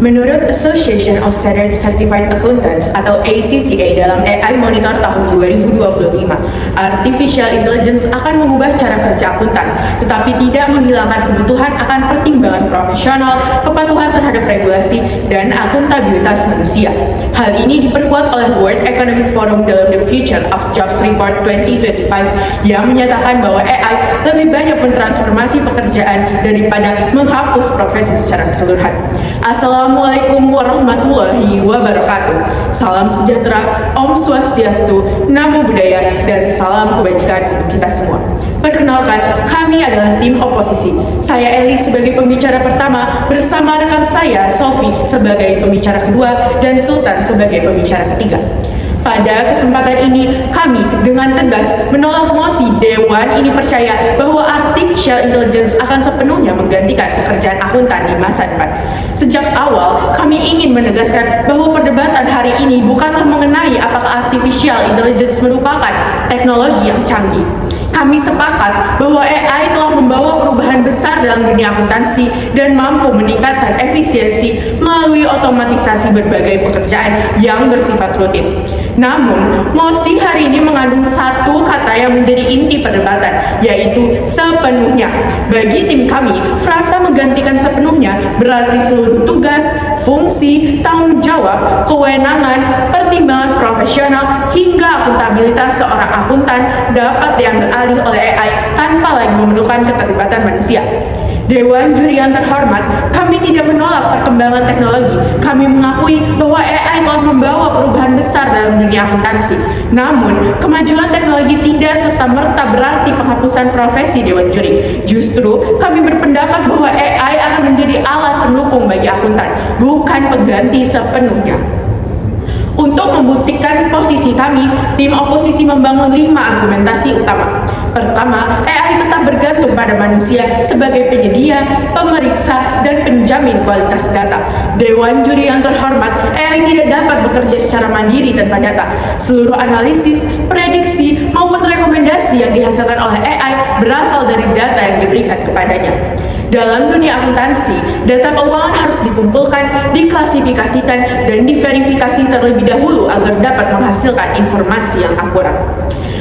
Menurut Association of Certified Accountants atau ACCA dalam AI Monitor tahun 2025, Artificial Intelligence akan mengubah cara kerja akuntan, tetapi tidak menghilangkan kebutuhan akan pertimbangan profesional, kepatuhan terhadap regulasi, dan akuntabilitas manusia. Hal ini diperkuat oleh World Economic Forum dalam The Future of Jobs Report 2025 yang menyatakan bahwa AI lebih banyak mentransformasi pekerjaan daripada menghapus profesi secara keseluruhan. Assalamualaikum warahmatullahi wabarakatuh. Salam sejahtera, Om Swastiastu, Namo Buddhaya, dan salam kebajikan untuk kita semua. Perkenalkan, kami adalah tim oposisi. Saya Eli sebagai pembicara pertama, bersama rekan saya Sofi sebagai pembicara kedua, dan Sultan sebagai pembicara ketiga. Pada kesempatan ini, kami dengan tegas menolak mosi Dewan ini percaya bahwa Artificial Intelligence akan sepenuhnya menggantikan pekerjaan akuntan di masa depan. Sejak awal, kami ingin menegaskan bahwa perdebatan hari ini bukanlah mengenai apakah Artificial Intelligence merupakan teknologi yang canggih. Kami sepakat bahwa AI telah membawa perubahan besar dalam dunia akuntansi dan mampu meningkatkan efisiensi melalui otomatisasi berbagai pekerjaan yang bersifat rutin. Namun, mosi hari ini mengandung satu kata yang menjadi inti perdebatan, yaitu sepenuhnya. Bagi tim kami, frasa menggantikan sepenuhnya berarti seluruh tugas, fungsi, tanggung jawab, kewenangan, pertimbangan profesional, hingga akuntabilitas seorang akuntan dapat diambil alih oleh AI tanpa lagi memerlukan keterlibatan manusia. Dewan juri yang terhormat, kami tidak menolak perkembangan teknologi. Kami mengakui bahwa AI telah membawa perubahan besar dalam dunia akuntansi. Namun, kemajuan teknologi tidak serta-merta berarti penghapusan profesi dewan juri. Justru, kami berpendapat bahwa AI akan menjadi alat pendukung bagi akuntan, bukan pengganti sepenuhnya. Untuk membuktikan posisi kami, tim oposisi membangun 5 argumentasi utama. Pertama, AI tetap bergantung pada manusia sebagai penyedia, pemeriksa, dan penjamin kualitas data. Dewan juri yang terhormat, AI tidak dapat bekerja secara mandiri tanpa data. Seluruh analisis, prediksi, maupun rekomendasi yang dihasilkan oleh AI berasal dari data yang diberikan kepadanya. Dalam dunia akuntansi, data keuangan harus dikumpulkan, diklasifikasikan, dan diverifikasi terlebih dahulu agar dapat menghasilkan informasi yang akurat.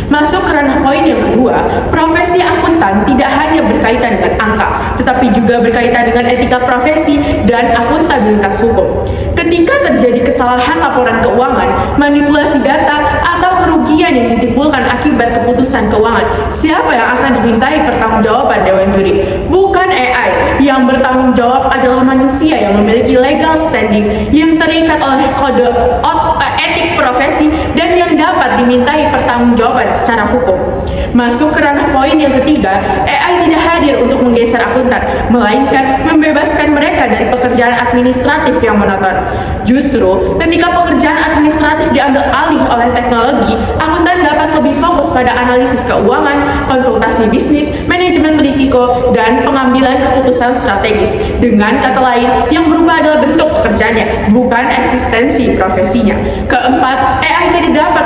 Masuk ke ranah poin yang kedua, profesi akuntan tidak hanya berkaitan dengan angka, tetapi juga berkaitan dengan etika profesi dan akuntabilitas hukum. Ketika terjadi kesalahan laporan keuangan, manipulasi data, atau kerugian yang ditimbulkan akibat keputusan keuangan, siapa yang akan dimintai pertanggungjawaban Dewan Juri? Bukan AI. Yang bertanggung jawab adalah manusia yang memiliki legal standing yang terikat oleh kode etik profesi dan yang dapat dimintai pertanggungjawaban secara hukum. Masuk ke ranah poin yang ketiga, AI tidak hadir untuk menggeser akuntan, melainkan membebaskan mereka dari pekerjaan administratif yang monoton. Justru, ketika pekerjaan administratif diambil alih oleh teknologi, akuntan dapat lebih fokus pada analisis keuangan, konsultasi bisnis, manajemen risiko, dan pengambilan keputusan strategis. Dengan kata lain, yang berubah adalah bentuk pekerjaannya, bukan eksistensi profesinya. Keempat, AI tidak dapat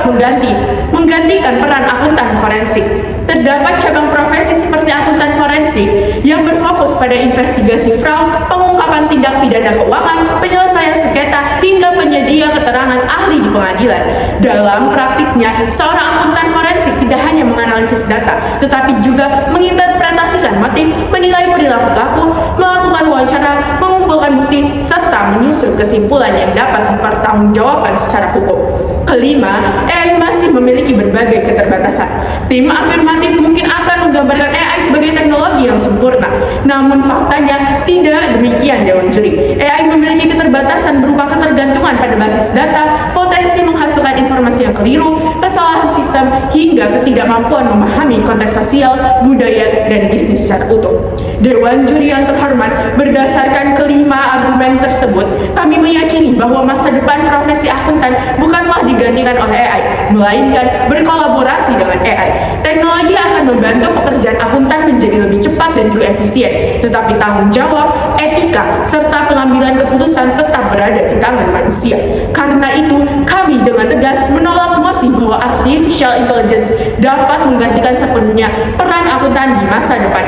menggantikan peran akuntan forensik. Terdapat cabang profesi seperti akuntan forensik yang berfokus pada investigasi fraud, pengungkapan tindak pidana keuangan, penyelesaian sengketa, hingga penyedia keterangan ahli di pengadilan. Dalam praktiknya, seorang akuntan forensik tidak hanya menganalisis data, tetapi juga menginterpretasikan motif, menilai perilaku pelaku, melakukan wawancara, mengumpulkan bukti, serta menyusun kesimpulan yang dapat dipertanggungjawabkan secara hukum. Kelima, AI masih memiliki berbagai keterbatasan. Tim afirmatif mungkin akan menggambarkan AI sebagai teknologi yang sempurna, namun faktanya tidak demikian Dewan Juri. AI memiliki keterbatasan berupa ketergantungan pada basis data, potensi menghasilkan informasi yang keliru, kesalahan sistem, hingga ketidakmampuan memahami konteks sosial, budaya, dan bisnis secara utuh. Dewan Juri yang terhormat, berdasarkan kelima argumen tersebut, kami meyakini bahwa masa depan profesi akuntan bukanlah digantikan oleh AI, melainkan berkolaborasi dengan AI. Teknologi akan membantu pekerjaan akuntan menjadi lebih cepat dan juga efisien, tetapi tanggung jawab, etika, serta pengambilan keputusan tetap berada di tangan manusia. Karena itu, kami dengan tegas menolak mosi bahwa Artificial Intelligence dapat menggantikan sepenuhnya peran akuntan di masa depan.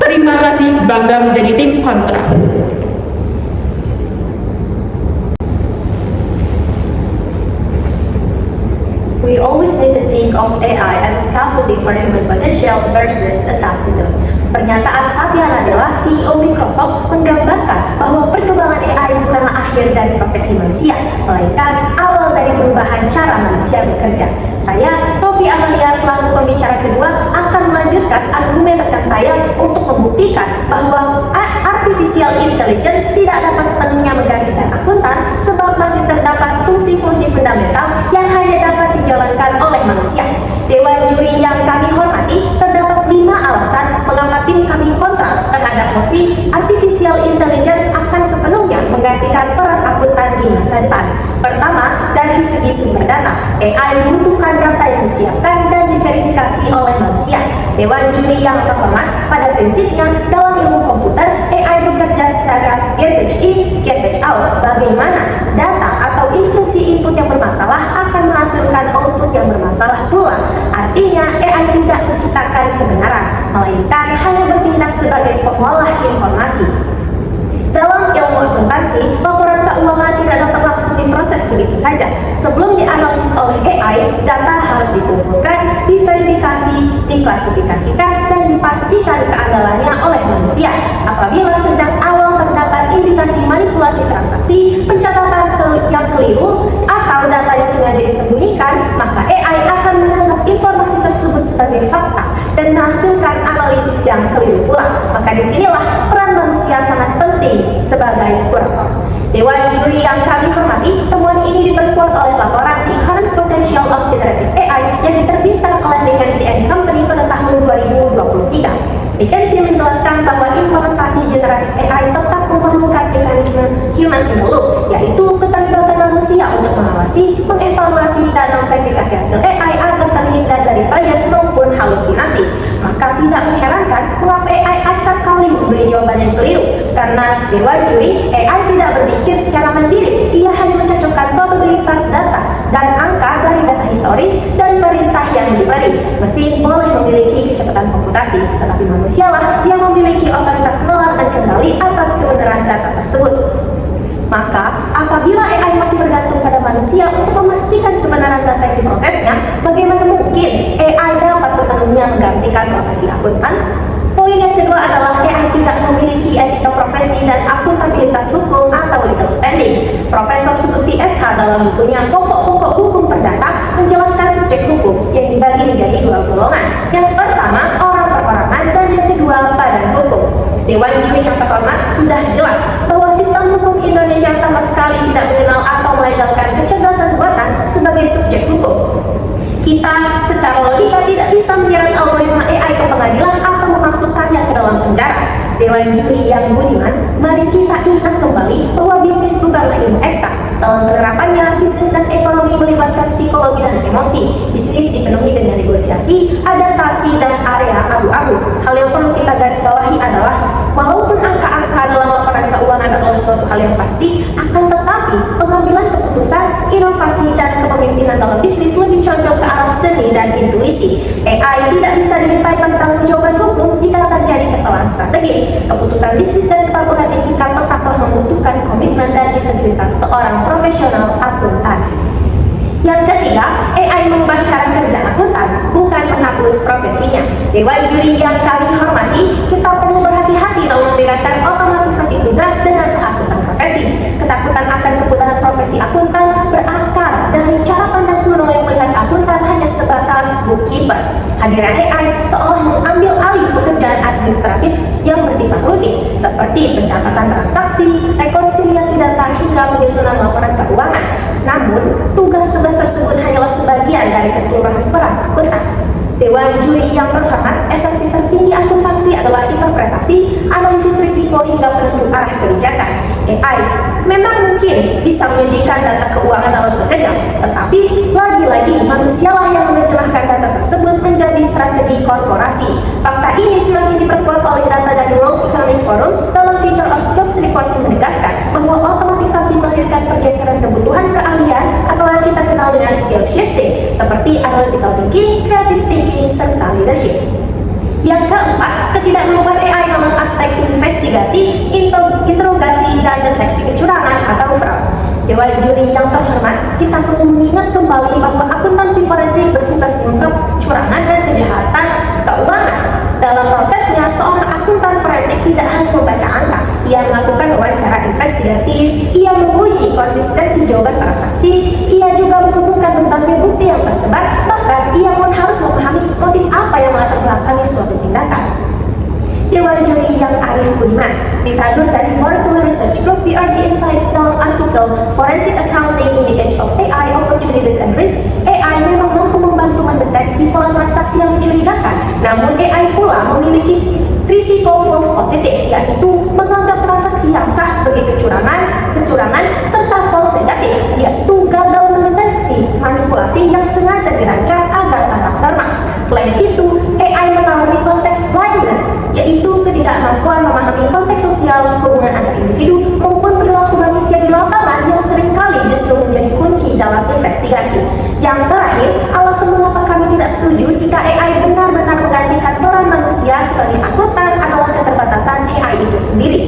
Terima kasih, bangga menjadi tim kontra. We always need to think of AI as a scaffolding for human potential versus a substitute. Pernyataan Satya Nadella, CEO Microsoft, menggambarkan bahwa perkembangan AI bukanlah akhir dari profesi manusia, melainkan awal dari perubahan cara manusia bekerja. Saya, Sophie Amalia, selaku pembicara kedua, akan melanjutkan argumen rekan saya untuk membuktikan bahwa artificial intelligence tidak dapat sepenuhnya menggantikan akuntan sebab masih terdapat fungsi-fungsi fundamental yang hanya dapat dijalankan oleh manusia. Dewan juri yang kami hormati, terdapat 5 alasan mengapa tim kami kontra terhadap mosi artificial intelligence akan sepenuhnya menggantikan peran akuntan di masa depan. Pertama, dari segi sumber data, AI membutuhkan data yang disiapkan dan diverifikasi oleh manusia. Dewan juri yang terhormat, pada prinsipnya dalam ilmu komputer, AI bekerja secara garbage in, garbage out. Bagaimana data atau instruksi input yang bermasalah akan menghasilkan output yang bermasalah pula. Artinya, AI tidak menciptakan kebenaran, melainkan hanya bertindak sebagai pengolah informasi. Dalam ilmu akuntansi, laporan keuangan tidak dapat langsung diproses begitu saja. Sebelum dianalisis oleh AI, data harus dikumpulkan, diverifikasi, diklasifikasikan, dan dipastikan keandalannya oleh manusia. Apabila sejak awal terdapat indikasi manipulasi transaksi, pencatatan yang keliru, atau data yang sengaja disembunyikan, maka AI akan menganggap informasi tersebut sebagai fakta dan menghasilkan analisis yang keliru pula. Maka disinilah peran manusia sangat penting sebagai kurator. Dewan juri yang kami hormati, temuan ini diperkuat oleh laporan The Current Potential of Generative AI yang diterbitkan oleh McKinsey & Company pada tahun 2023. McKinsey menjelaskan bahwa implementasi generatif AI tetap memerlukan mekanisme human in the loop, yaitu keterlibatan manusia untuk mengawasi, mengevaluasi, dan memverifikasi hasil AI agar terhindar dari bias maupun halusinasi. Maka tidak mengherankan mengapa AI acap kali memberi jawaban yang keliru, karena dewan juri AI tidak berpikir secara mandiri. Ia hanya mencocokkan probabilitas data dan angka dari data historis dan perintah yang diberi. Mesin boleh memiliki kecepatan komputasi, tetapi manusialah yang memiliki otoritas nalar dan kendali atas kebenaran data tersebut. Maka, apabila AI masih bergantung pada manusia untuk memastikan kebenaran data yang diprosesnya, bagaimana mungkin AI dapat sepenuhnya menggantikan profesi akuntan? Poin yang kedua adalah AI tidak memiliki etika profesi dan akuntabilitas hukum atau legal standing. Profesor Sukuti SH dalam bukunya Pokok-Pokok Hukum Perdata menjelaskan subjek hukum yang dibagi menjadi 2 golongan. Yang pertama, orang perorangan, dan yang kedua, badan hukum. Dewan juri yang terhormat, sudah jelas bahwa sistem hukum Indonesia sama sekali tidak mengenal atau melegalkan kecerdasan buatan sebagai subjek hukum. Kita secara logika tidak bisa menyeret algoritma AI ke pengadilan atau memasukkannya ke dalam penjara. Dewan juri yang budiman, mari kita ingat kembali bahwa bisnis bukanlah ilmu eksak. Dalam penerapannya, bisnis dan ekonomi melibatkan psikologi dan emosi. Bisnis dipenuhi dengan negosiasi, adaptasi, dan area abu-abu. Hal yang perlu kita garis bawahi adalah, walaupun angka-angka dalam laporan keuangan adalah suatu hal yang pasti, akan tetapi pengambilan keputusan, inovasi, dan kepemimpinan dalam bisnis lebih condong ke arah seni dan intuisi. AI tidak bisa dimintai pertanggungjawaban hukum jika terjadi kesalahan strategis. Keputusan bisnis dan kepatuhan etika tetaplah membutuhkan komitmen dan integritas seorang profesional akuntan. Yang ketiga, AI mengubah cara kerja akuntan, bukan menghapus profesinya. Dewan juri yang kami hormati, kita perlu berhati-hati dalam membedakan otomatisasi tugas dengan penghapusan profesi. Ketakutan akan kepunahan profesi akuntan berakar dari cara pandang kuno yang melihat akuntan hanya sebatas bookkeeper. Hadiran AI seolah mengambil alih pekerjaan administratif yang bersifat rutin, seperti pencatatan transaksi, rekonsiliasi data, hingga penyusunan laporan keuangan. Namun, tugas-tugas tersebut hanyalah sebagian dari keseluruhan peran akuntan. Dewan juri yang terhormat, esensi tertinggi akuntansi adalah interpretasi, analisis risiko, hingga penentu arah kebijakan. AI memang mungkin bisa menyajikan data keuangan dalam sekejap, tetapi lagi-lagi manusialah yang menerjemahkan data tersebut menjadi strategi korporasi. Fakta ini semakin diperkuat oleh data dari World Economic Forum dalam Future of Jobs Report yang menegaskan bahwa otomatisasi melahirkan pergeseran kebutuhan keahlian atau yang kita kenal dengan skill shifting, seperti analytical thinking, creative thinking, serta leadership. Yang keempat, ketidakmampuan AI dalam aspek investigasi, interogasi, dan deteksi kecurangan atau fraud. Dewan juri yang terhormat, kita perlu mengingat kembali bahwa akuntansi forensik jawaban para saksi. Ia juga menghubungkan berbagai bukti yang tersebar, bahkan ia pun harus memahami motif apa yang melatar belakangi suatu tindakan. Dewan Juri yang Arif Budiman disadur dari Molecular Research Group BRG Insights dalam artikel Forensic Accounting in the Age of AI Opportunities and Risk. AI memang mampu membantu mendeteksi pola transaksi yang mencurigakan, namun AI pula memiliki risiko false positif, yaitu menganggap transaksi yang sah sebagai kecurangan, serta false negatif, yaitu gagal mendeteksi manipulasi yang sengaja dirancang agar tampak normal. Selain itu, AI mengalami konteks blindness, yaitu ketidakmampuan memahami konteks sosial, hubungan antar individu, maupun perilaku manusia di lapangan yang seringkali justru menjadi kunci dalam investigasi. Yang terakhir, alasan mengapa kami tidak setuju jika AI benar-benar menggantikan peran manusia sebagai akuntan adalah keterbatasan AI itu sendiri.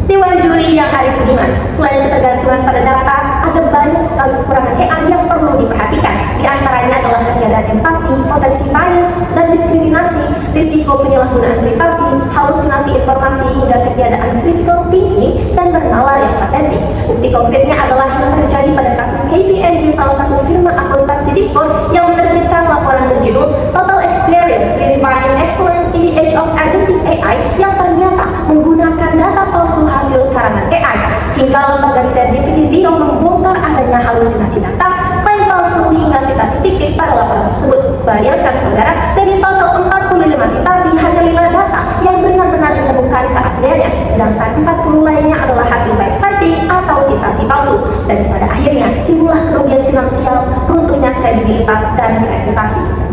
Dewan Juri yang Arif Budiman, selain ketergantungan pada data, ada banyak sekali kekurangan AI yang perlu diperhatikan. Di antaranya adalah ketiadaan empati, potensi bias dan diskriminasi, risiko penyalahgunaan privasi, halusinasi informasi, hingga ketiadaan critical thinking dan bernalar yang patentik. Bukti konkretnya adalah yang terjadi pada kasus KPMG, salah satu firma akuntansi Big Four yang menerbitkan laporan berjudul Total Experience Redefining Excellence in the Age of Agentic AI yang ternyata menggunakan data palsu hasil karangan AI. Hingga lembaga riset GPT-0 membongkar adanya halusinasi data, klaim palsu, hingga sitasi fiktif pada laporan tersebut. Bayangkan saudara, dari total 45 sitasi, hanya 5 data yang benar-benar ditemukan keasliannya, sedangkan 40 lainnya adalah hasil website atau sitasi palsu. Dan pada akhirnya, timbullah kerugian finansial, runtuhnya kredibilitas dan reputasi.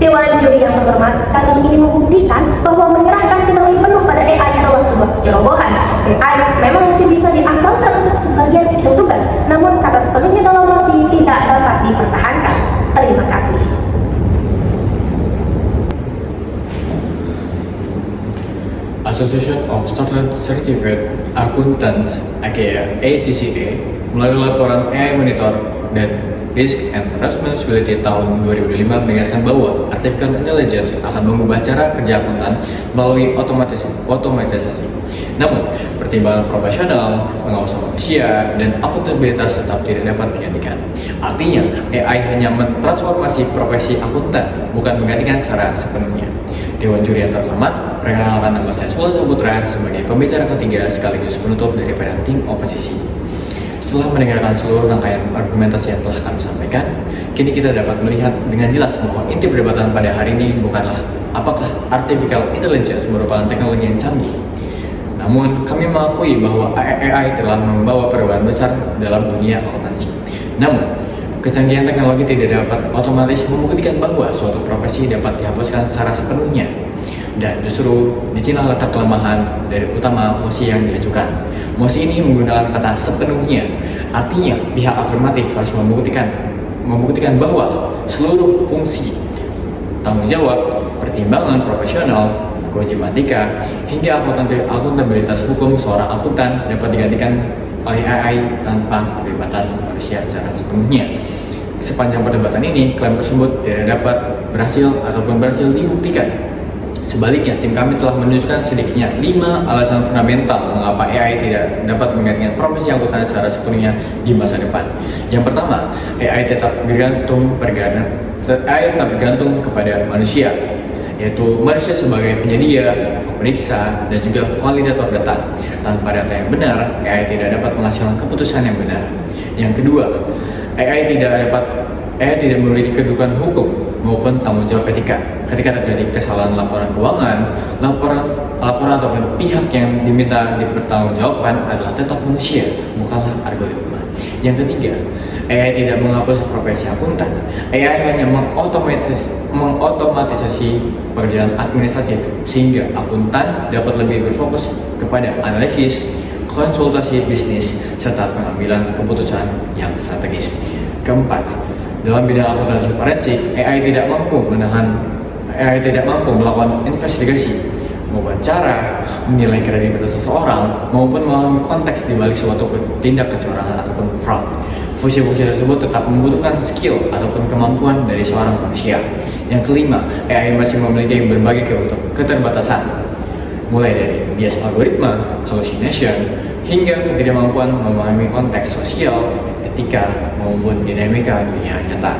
Dewan Juri yang terhormat, skandal ini membuktikan bahwa menyerahkan kendali penuh pada AI adalah sebuah kecerobohan. AI memang mungkin bisa diandalkan untuk sebagian kecil tugas, namun kata sepenuhnya dalam mosi tidak dapat dipertahankan. Terima kasih. Association of Chartered Certified Accountants aka ACCA melalui laporan AI Monitor dan Risk and Responsibility tahun 2005 menegaskan bahwa Artificial Intelligence akan mengubah cara kerja akuntan melalui otomatisasi. Namun, pertimbangan profesional, pengawasan manusia, dan akuntabilitas tetap tidak dapat digantikan. Artinya, AI hanya mentransformasi profesi akuntan, bukan menggantikan secara sepenuhnya. Dewan Juri yang terhormat, perkenalkan nama saya Sultan Saputra sebagai pembicara ketiga sekaligus penutup daripada tim oposisi. Setelah mendengarkan seluruh rangkaian argumentasi yang telah kami sampaikan, kini kita dapat melihat dengan jelas bahwa inti perdebatan pada hari ini bukanlah apakah Artificial Intelligence merupakan teknologi yang canggih. Namun, kami mengakui bahwa AI telah membawa perubahan besar dalam dunia akuntansi. Namun, kecanggihan teknologi tidak dapat otomatis membuktikan bahwa suatu profesi dapat dihapuskan secara sepenuhnya. Dan justru disinilah letak kelemahan dari utama mosi yang diajukan. Mosi ini menggunakan kata sepenuhnya, artinya pihak afirmatif harus membuktikan bahwa seluruh fungsi, tanggung jawab, pertimbangan profesional, kewajiban etika, hingga akuntabilitas hukum seorang akuntan dapat digantikan oleh AI tanpa keterlibatan manusia secara sepenuhnya. Sepanjang perdebatan ini, klaim tersebut tidak dapat berhasil dibuktikan. Sebaliknya, tim kami telah menunjukkan sedikitnya 5 alasan fundamental mengapa AI tidak dapat menggantikan profesi akuntan secara sepenuhnya di masa depan. Yang pertama, AI tetap bergantung kepada manusia, yaitu manusia sebagai penyedia, pemeriksa, dan juga validator data. Tanpa data yang benar, AI tidak dapat menghasilkan keputusan yang benar. Yang kedua, AI tidak memiliki kedudukan hukum maupun tanggung jawab etika. Ketika terjadi kesalahan laporan keuangan, laporan ataupun pihak yang diminta dipertanggungjawabkan adalah tetap manusia, bukanlah algoritma. Yang ketiga, AI tidak menghapus profesi akuntan. AI hanya mengotomatisasi pekerjaan administratif sehingga akuntan dapat lebih berfokus kepada analisis, konsultasi bisnis, serta pengambilan keputusan yang strategis. Keempat, dalam bidang akuntansi forensik, AI tidak mampu melakukan investigasi, mewawancara, menilai kredibilitas seseorang, maupun memahami konteks di balik suatu tindak kecurangan ataupun fraud. Fungsi-fungsi tersebut tetap membutuhkan skill ataupun kemampuan dari seorang manusia. Yang kelima, AI masih memiliki berbagai keterbatasan, mulai dari bias algoritma, hallucination, hingga ketidakmampuan memahami konteks sosial, etika, maupun dinamika dunia nyata.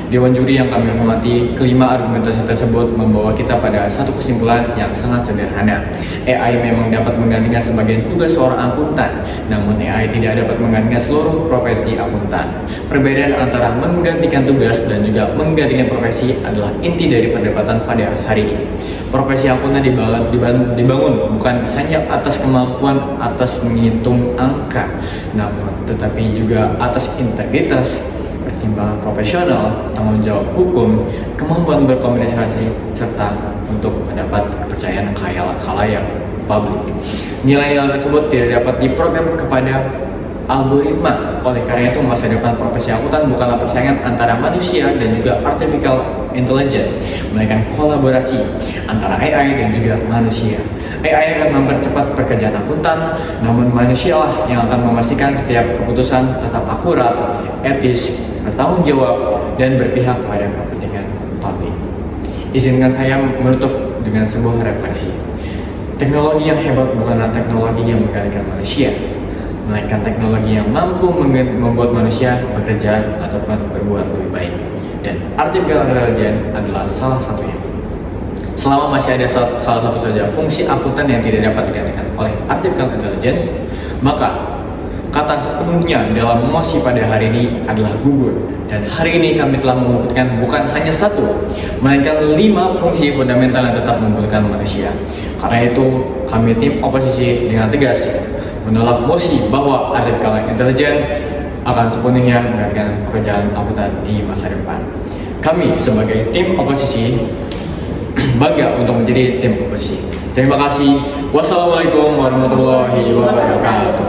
Dewan juri yang kami hormati, kelima argumentasi tersebut membawa kita pada satu kesimpulan yang sangat sederhana. AI memang dapat menggantikan sebagian tugas seorang akuntan, namun AI tidak dapat menggantikan seluruh profesi akuntan. Perbedaan antara menggantikan tugas dan juga menggantikan profesi adalah inti dari perdebatan pada hari ini. Profesi akuntan dibangun bukan hanya atas kemampuan atas menghitung angka, namun tetapi juga atas integritas, pertimbangan profesional, tanggung jawab hukum, kemampuan berkomunikasi, serta untuk mendapat kepercayaan khalayak publik. Nilai-nilai tersebut tidak dapat diprogram kepada algoritma. Oleh karena itu, masa depan profesi akuntan bukanlah persaingan antara manusia dan juga artificial intelligence, melainkan kolaborasi antara AI dan juga manusia. AI akan mempercepat pekerjaan akuntan, namun manusialah yang akan memastikan setiap keputusan tetap akurat, etis, bertanggung jawab, dan berpihak pada kepentingan publik. Izinkan saya menutup dengan sebuah refleksi. Teknologi yang hebat bukanlah teknologi yang menggantikan manusia, melainkan teknologi yang mampu membuat manusia bekerja ataupun berbuat lebih baik. Dan artificial intelligence adalah salah satunya. Selama masih ada salah satu saja fungsi akuntan yang tidak dapat digantikan oleh artificial intelligence, maka kata sepenuhnya dalam mosi pada hari ini adalah gugur. Dan hari ini kami telah membuktikan bukan hanya satu, melainkan 5 fungsi fundamental yang tetap membutuhkan manusia. Karena itu, kami tim oposisi dengan tegas menolak mosi bahwa artificial intelligence akan sepenuhnya menggantikan pekerjaan akuntan di masa depan. Kami sebagai tim oposisi bangga untuk menjadi tim oposisi. Terima kasih. Wassalamualaikum warahmatullahi wabarakatuh.